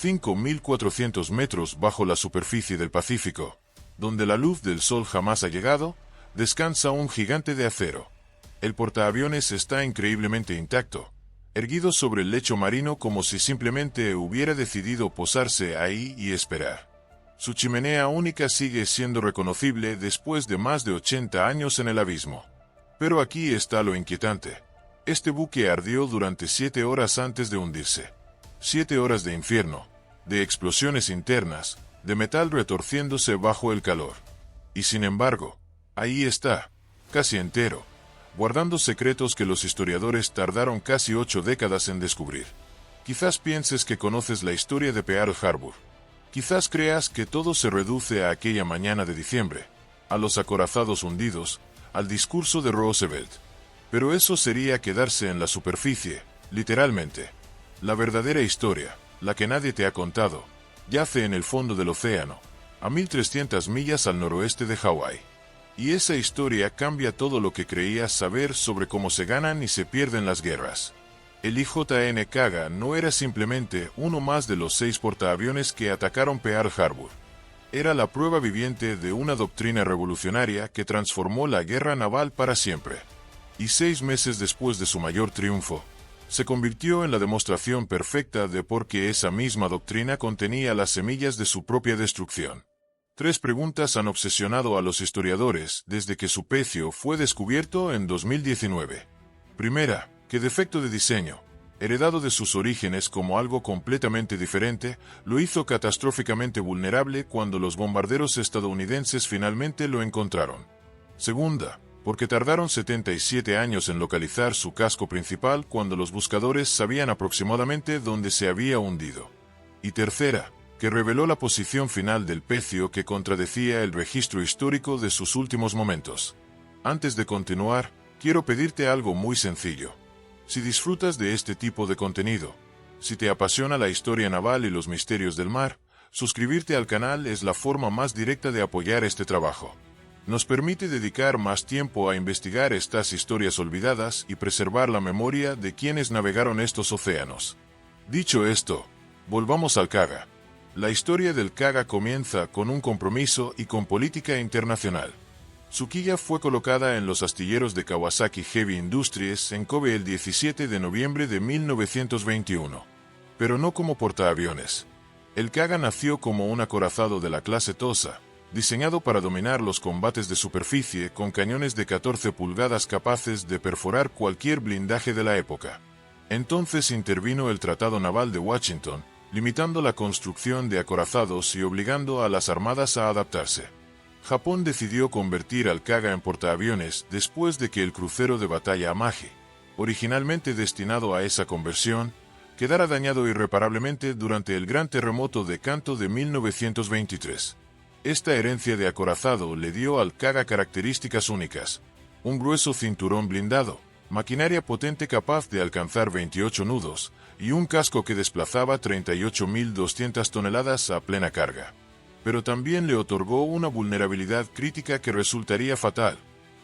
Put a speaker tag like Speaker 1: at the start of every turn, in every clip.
Speaker 1: 5.400 metros bajo la superficie del Pacífico, donde la luz del sol jamás ha llegado, descansa un gigante de acero. El portaaviones está increíblemente intacto, erguido sobre el lecho marino como si simplemente hubiera decidido posarse ahí y esperar. Su chimenea única sigue siendo reconocible después de más de 80 años en el abismo. Pero aquí está lo inquietante. Este buque ardió durante 7 horas antes de hundirse. 7 horas de infierno, de explosiones internas, de metal retorciéndose bajo el calor. Y sin embargo, ahí está, casi entero, guardando secretos que los historiadores tardaron casi 8 décadas en descubrir. Quizás pienses que conoces la historia de Pearl Harbor. Quizás creas que todo se reduce a aquella mañana de diciembre, a los acorazados hundidos, al discurso de Roosevelt. Pero eso sería quedarse en la superficie, literalmente. La verdadera historia, la que nadie te ha contado, yace en el fondo del océano, a 1.300 millas al noroeste de Hawái. Y esa historia cambia todo lo que creías saber sobre cómo se ganan y se pierden las guerras. El IJN Kaga no era simplemente uno más de los 6 portaaviones que atacaron Pearl Harbor. Era la prueba viviente de una doctrina revolucionaria que transformó la guerra naval para siempre. Y 6 meses después de su mayor triunfo, se convirtió en la demostración perfecta de por qué esa misma doctrina contenía las semillas de su propia destrucción. 3 preguntas han obsesionado a los historiadores desde que su pecio fue descubierto en 2019. Primera, ¿qué defecto de diseño, heredado de sus orígenes como algo completamente diferente, lo hizo catastróficamente vulnerable cuando los bombarderos estadounidenses finalmente lo encontraron? Segunda, porque tardaron 77 años en localizar su casco principal cuando los buscadores sabían aproximadamente dónde se había hundido. Y tercera, que reveló la posición final del pecio que contradecía el registro histórico de sus últimos momentos. Antes de continuar, quiero pedirte algo muy sencillo. Si disfrutas de este tipo de contenido, si te apasiona la historia naval y los misterios del mar, suscribirte al canal es la forma más directa de apoyar este trabajo. Nos permite dedicar más tiempo a investigar estas historias olvidadas y preservar la memoria de quienes navegaron estos océanos. Dicho esto, volvamos al Kaga. La historia del Kaga comienza con un compromiso y con política internacional. Su quilla fue colocada en los astilleros de Kawasaki Heavy Industries en Kobe el 17 de noviembre de 1921. Pero no como portaaviones. El Kaga nació como un acorazado de la clase Tosa, diseñado para dominar los combates de superficie con cañones de 14 pulgadas capaces de perforar cualquier blindaje de la época. Entonces intervino el Tratado Naval de Washington, limitando la construcción de acorazados y obligando a las armadas a adaptarse. Japón decidió convertir al Kaga en portaaviones después de que el crucero de batalla Amagi, originalmente destinado a esa conversión, quedara dañado irreparablemente durante el Gran Terremoto de Kanto de 1923. Esta herencia de acorazado le dio al Kaga características únicas: un grueso cinturón blindado, maquinaria potente capaz de alcanzar 28 nudos, y un casco que desplazaba 38.200 toneladas a plena carga. Pero también le otorgó una vulnerabilidad crítica que resultaría fatal: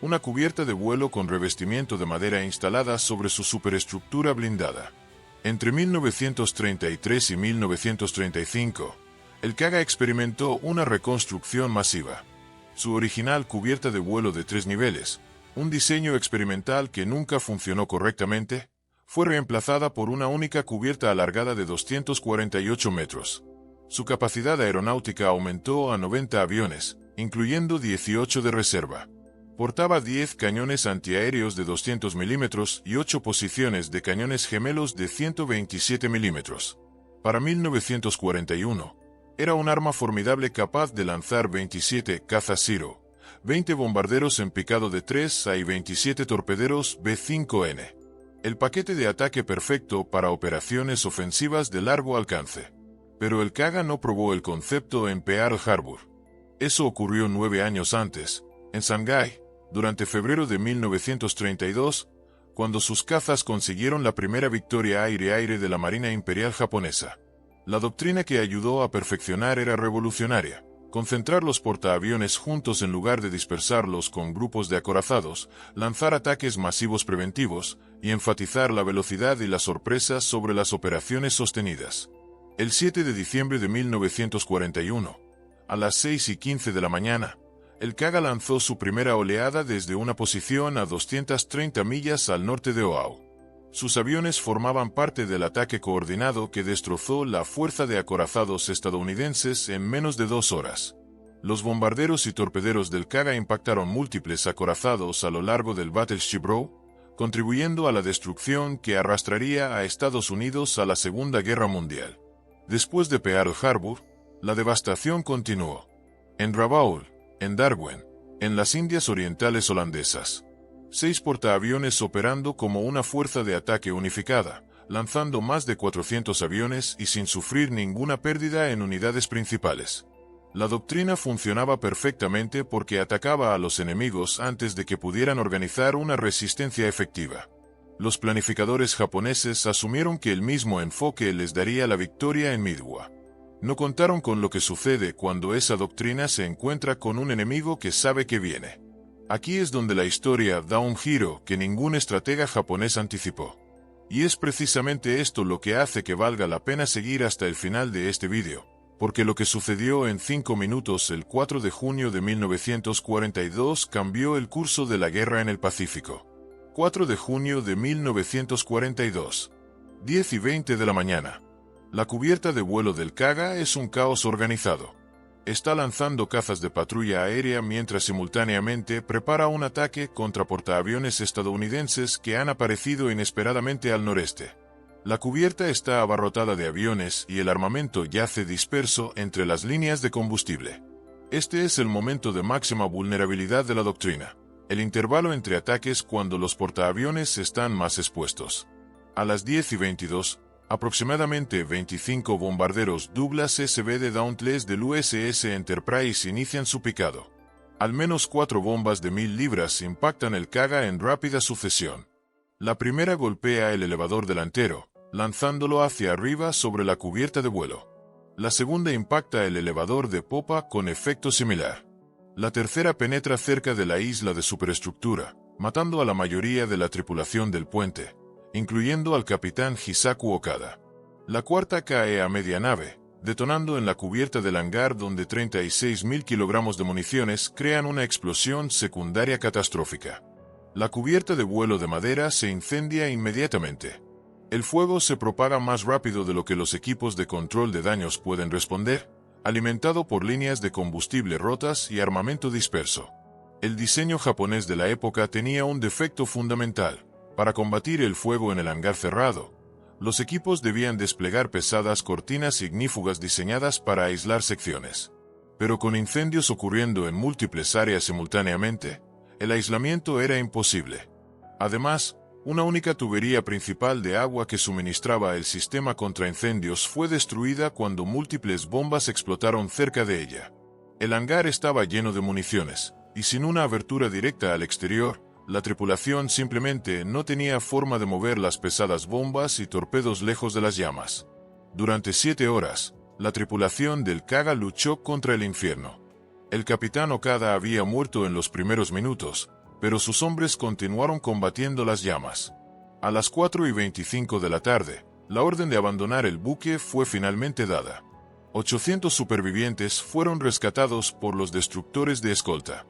Speaker 1: una cubierta de vuelo con revestimiento de madera instalada sobre su superestructura blindada. Entre 1933 y 1935, el Kaga experimentó una reconstrucción masiva. Su original cubierta de vuelo de 3 niveles, un diseño experimental que nunca funcionó correctamente, fue reemplazada por una única cubierta alargada de 248 metros. Su capacidad aeronáutica aumentó a 90 aviones, incluyendo 18 de reserva. Portaba 10 cañones antiaéreos de 200 milímetros y 8 posiciones de cañones gemelos de 127 milímetros. Para 1941, era un arma formidable capaz de lanzar 27 cazas Zero, 20 bombarderos en picado de 3 y 27 torpederos B-5N. El paquete de ataque perfecto para operaciones ofensivas de largo alcance. Pero el Kaga no probó el concepto en Pearl Harbor. Eso ocurrió 9 años antes, en Shanghái, durante febrero de 1932, cuando sus cazas consiguieron la primera victoria aire-aire de la Marina Imperial japonesa. La doctrina que ayudó a perfeccionar era revolucionaria: concentrar los portaaviones juntos en lugar de dispersarlos con grupos de acorazados, lanzar ataques masivos preventivos, y enfatizar la velocidad y la sorpresa sobre las operaciones sostenidas. El 7 de diciembre de 1941, a las 6:15 de la mañana, el Kaga lanzó su primera oleada desde una posición a 230 millas al norte de Oahu. Sus aviones formaban parte del ataque coordinado que destrozó la fuerza de acorazados estadounidenses en menos de 2 horas. Los bombarderos y torpederos del Kaga impactaron múltiples acorazados a lo largo del Battleship Row, contribuyendo a la destrucción que arrastraría a Estados Unidos a la Segunda Guerra Mundial. Después de Pearl Harbor, la devastación continuó. En Rabaul, en Darwin, en las Indias Orientales holandesas. 6 portaaviones operando como una fuerza de ataque unificada, lanzando más de 400 aviones y sin sufrir ninguna pérdida en unidades principales. La doctrina funcionaba perfectamente porque atacaba a los enemigos antes de que pudieran organizar una resistencia efectiva. Los planificadores japoneses asumieron que el mismo enfoque les daría la victoria en Midway. No contaron con lo que sucede cuando esa doctrina se encuentra con un enemigo que sabe que viene. Aquí es donde la historia da un giro que ningún estratega japonés anticipó. Y es precisamente esto lo que hace que valga la pena seguir hasta el final de este vídeo, porque lo que sucedió en 5 minutos el 4 de junio de 1942 cambió el curso de la guerra en el Pacífico. 4 de junio de 1942, 10:20 de la mañana. La cubierta de vuelo del Kaga es un caos organizado. Está lanzando cazas de patrulla aérea mientras simultáneamente prepara un ataque contra portaaviones estadounidenses que han aparecido inesperadamente al noreste. La cubierta está abarrotada de aviones y el armamento yace disperso entre las líneas de combustible. Este es el momento de máxima vulnerabilidad de la doctrina, el intervalo entre ataques cuando los portaaviones están más expuestos. A las 10:22, aproximadamente 25 bombarderos Douglas SB de Dauntless del USS Enterprise inician su picado. Al menos 4 bombas de 1000 libras impactan el Kaga en rápida sucesión. La primera golpea el elevador delantero, lanzándolo hacia arriba sobre la cubierta de vuelo. La segunda impacta el elevador de popa con efecto similar. La tercera penetra cerca de la isla de superestructura, matando a la mayoría de la tripulación del puente, incluyendo al capitán Hisaku Okada. La cuarta cae a media nave, detonando en la cubierta del hangar donde 36.000 kilogramos de municiones crean una explosión secundaria catastrófica. La cubierta de vuelo de madera se incendia inmediatamente. El fuego se propaga más rápido de lo que los equipos de control de daños pueden responder, alimentado por líneas de combustible rotas y armamento disperso. El diseño japonés de la época tenía un defecto fundamental. Para combatir el fuego en el hangar cerrado, los equipos debían desplegar pesadas cortinas ignífugas diseñadas para aislar secciones. Pero con incendios ocurriendo en múltiples áreas simultáneamente, el aislamiento era imposible. Además, una única tubería principal de agua que suministraba el sistema contra incendios fue destruida cuando múltiples bombas explotaron cerca de ella. El hangar estaba lleno de municiones, y sin una abertura directa al exterior, la tripulación simplemente no tenía forma de mover las pesadas bombas y torpedos lejos de las llamas. Durante 7 horas, la tripulación del Kaga luchó contra el infierno. El capitán Okada había muerto en los primeros minutos, pero sus hombres continuaron combatiendo las llamas. A las 4:25 de la tarde, la orden de abandonar el buque fue finalmente dada. 800 supervivientes fueron rescatados por los destructores de escolta.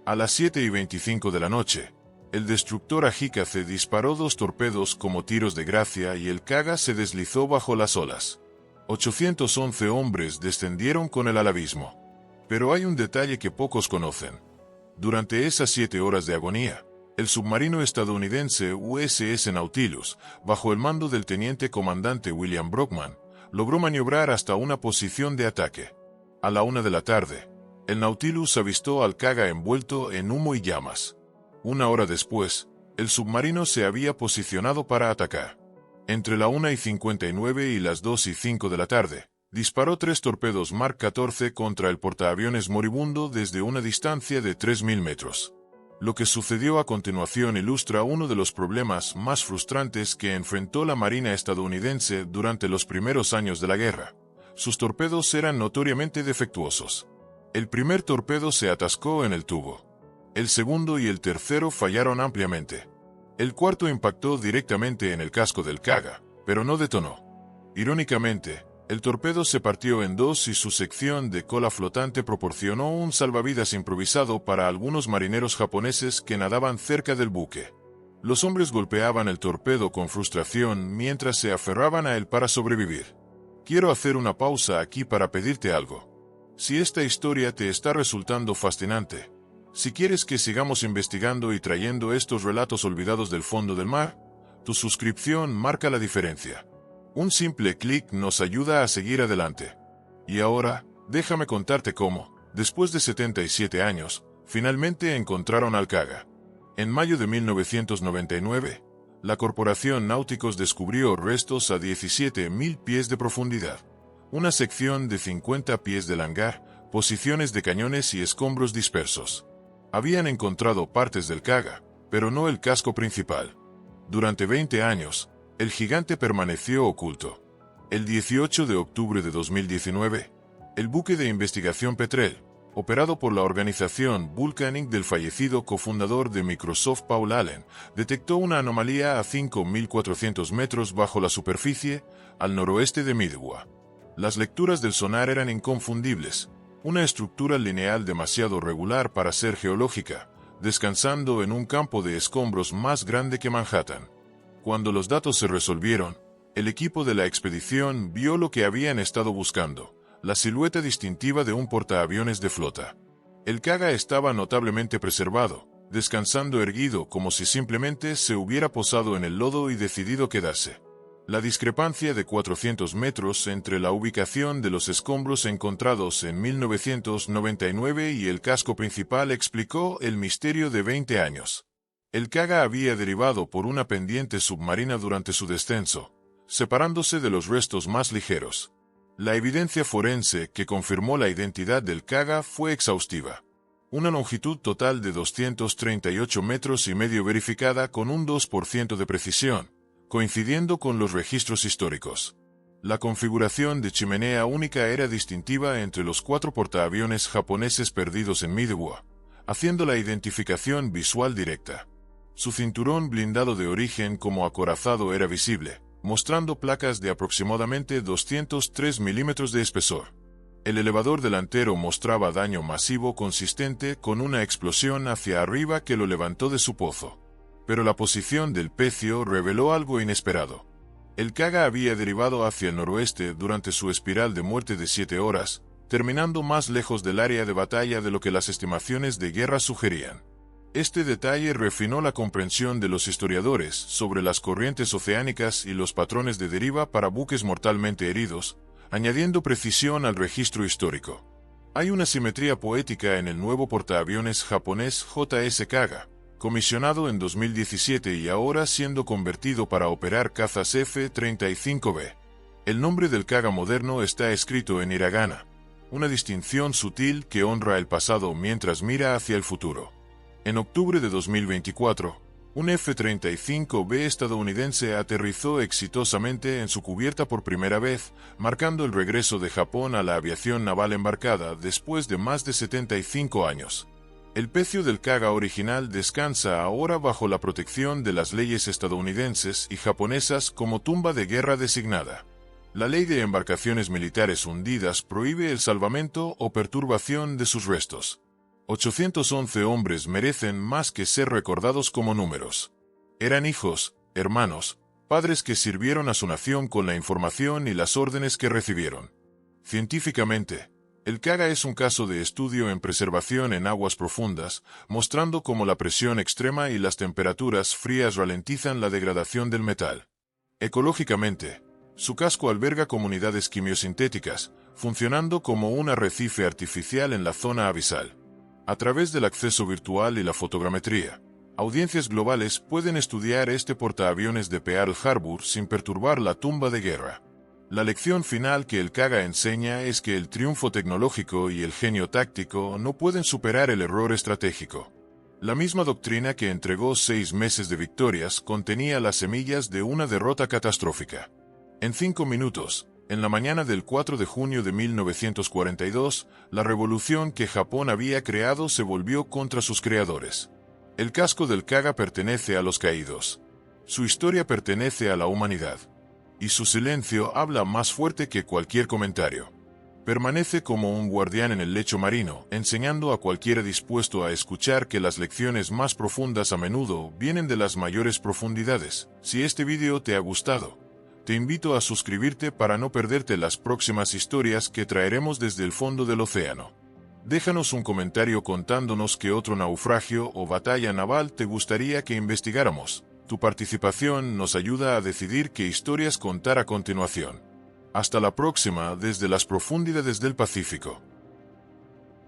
Speaker 1: A las 7:25 de la noche, el destructor Ajikaze disparó 2 torpedos como tiros de gracia y el Kaga se deslizó bajo las olas. 811 hombres descendieron con él al abismo. Pero hay un detalle que pocos conocen. Durante esas 7 horas de agonía, el submarino estadounidense USS Nautilus, bajo el mando del teniente comandante William Brockman, logró maniobrar hasta una posición de ataque. A la 1 de la tarde, el Nautilus avistó al Kaga envuelto en humo y llamas. 1 hora después, el submarino se había posicionado para atacar. Entre la 1:59 y las 2:05 de la tarde, disparó 3 torpedos Mark 14 contra el portaaviones moribundo desde una distancia de 3.000 metros. Lo que sucedió a continuación ilustra uno de los problemas más frustrantes que enfrentó la Marina estadounidense durante los primeros años de la guerra. Sus torpedos eran notoriamente defectuosos. El primer torpedo se atascó en el tubo. El segundo y el tercero fallaron ampliamente. El cuarto impactó directamente en el casco del Kaga, pero no detonó. Irónicamente, El torpedo se partió en dos y su sección de cola flotante proporcionó un salvavidas improvisado para algunos marineros japoneses que nadaban cerca del buque. Los hombres golpeaban el torpedo con frustración mientras se aferraban a él para sobrevivir. Quiero hacer una pausa aquí para pedirte algo. Si esta historia te está resultando fascinante, si quieres que sigamos investigando y trayendo estos relatos olvidados del fondo del mar, tu suscripción marca la diferencia. Un simple clic nos ayuda a seguir adelante. Y ahora, déjame contarte cómo, después de 77 años, finalmente encontraron al Kaga. En mayo de 1999, la Corporación Náuticos descubrió restos a 17.000 pies de profundidad. Una sección de 50 pies del hangar, posiciones de cañones y escombros dispersos. Habían encontrado partes del Kaga, pero no el casco principal. Durante 20 años, el gigante permaneció oculto. El 18 de octubre de 2019, el buque de investigación Petrel, operado por la organización Vulcan Inc. del fallecido cofundador de Microsoft Paul Allen, detectó una anomalía a 5.400 metros bajo la superficie, al noroeste de Midway. Las lecturas del sonar eran inconfundibles, una estructura lineal demasiado regular para ser geológica, descansando en un campo de escombros más grande que Manhattan. Cuando los datos se resolvieron, el equipo de la expedición vio lo que habían estado buscando, la silueta distintiva de un portaaviones de flota. El Kaga estaba notablemente preservado, descansando erguido como si simplemente se hubiera posado en el lodo y decidido quedarse. La discrepancia de 400 metros entre la ubicación de los escombros encontrados en 1999 y el casco principal explicó el misterio de 20 años. El Kaga había derivado por una pendiente submarina durante su descenso, separándose de los restos más ligeros. La evidencia forense que confirmó la identidad del Kaga fue exhaustiva. Una longitud total de 238 metros y medio verificada con un 2% de precisión, coincidiendo con los registros históricos. La configuración de chimenea única era distintiva entre los 4 portaaviones japoneses perdidos en Midway, haciendo la identificación visual directa. Su cinturón blindado de origen como acorazado era visible, mostrando placas de aproximadamente 203 milímetros de espesor. El elevador delantero mostraba daño masivo consistente con una explosión hacia arriba que lo levantó de su pozo. Pero la posición del pecio reveló algo inesperado. El Kaga había derivado hacia el noroeste durante su espiral de muerte de 7 horas, terminando más lejos del área de batalla de lo que las estimaciones de guerra sugerían. Este detalle refinó la comprensión de los historiadores sobre las corrientes oceánicas y los patrones de deriva para buques mortalmente heridos, añadiendo precisión al registro histórico. Hay una simetría poética en el nuevo portaaviones japonés JS Kaga, comisionado en 2017 y ahora siendo convertido para operar cazas F-35B. El nombre del Kaga moderno está escrito en hiragana, una distinción sutil que honra el pasado mientras mira hacia el futuro. En octubre de 2024, un F-35B estadounidense aterrizó exitosamente en su cubierta por primera vez, marcando el regreso de Japón a la aviación naval embarcada después de más de 75 años. El pecio del Kaga original descansa ahora bajo la protección de las leyes estadounidenses y japonesas como tumba de guerra designada. La ley de embarcaciones militares hundidas prohíbe el salvamento o perturbación de sus restos. 811 hombres merecen más que ser recordados como números. Eran hijos, hermanos, padres que sirvieron a su nación con la información y las órdenes que recibieron. Científicamente, el Kaga es un caso de estudio en preservación en aguas profundas, mostrando cómo la presión extrema y las temperaturas frías ralentizan la degradación del metal. Ecológicamente, su casco alberga comunidades quimiosintéticas, funcionando como un arrecife artificial en la zona abisal. A través del acceso virtual y la fotogrametría, audiencias globales pueden estudiar este portaaviones de Pearl Harbor sin perturbar la tumba de guerra. La lección final que el Kaga enseña es que el triunfo tecnológico y el genio táctico no pueden superar el error estratégico. La misma doctrina que entregó 6 meses de victorias contenía las semillas de una derrota catastrófica. En 5 minutos, en la mañana del 4 de junio de 1942, la revolución que Japón había creado se volvió contra sus creadores. El casco del Kaga pertenece a los caídos. Su historia pertenece a la humanidad. y su silencio habla más fuerte que cualquier comentario. Permanece como un guardián en el lecho marino, enseñando a cualquiera dispuesto a escuchar que las lecciones más profundas a menudo vienen de las mayores profundidades. Si este video te ha gustado, te invito a suscribirte para no perderte las próximas historias que traeremos desde el fondo del océano. Déjanos un comentario contándonos qué otro naufragio o batalla naval te gustaría que investigáramos. Tu participación nos ayuda a decidir qué historias contar a continuación. Hasta la próxima desde las profundidades del Pacífico.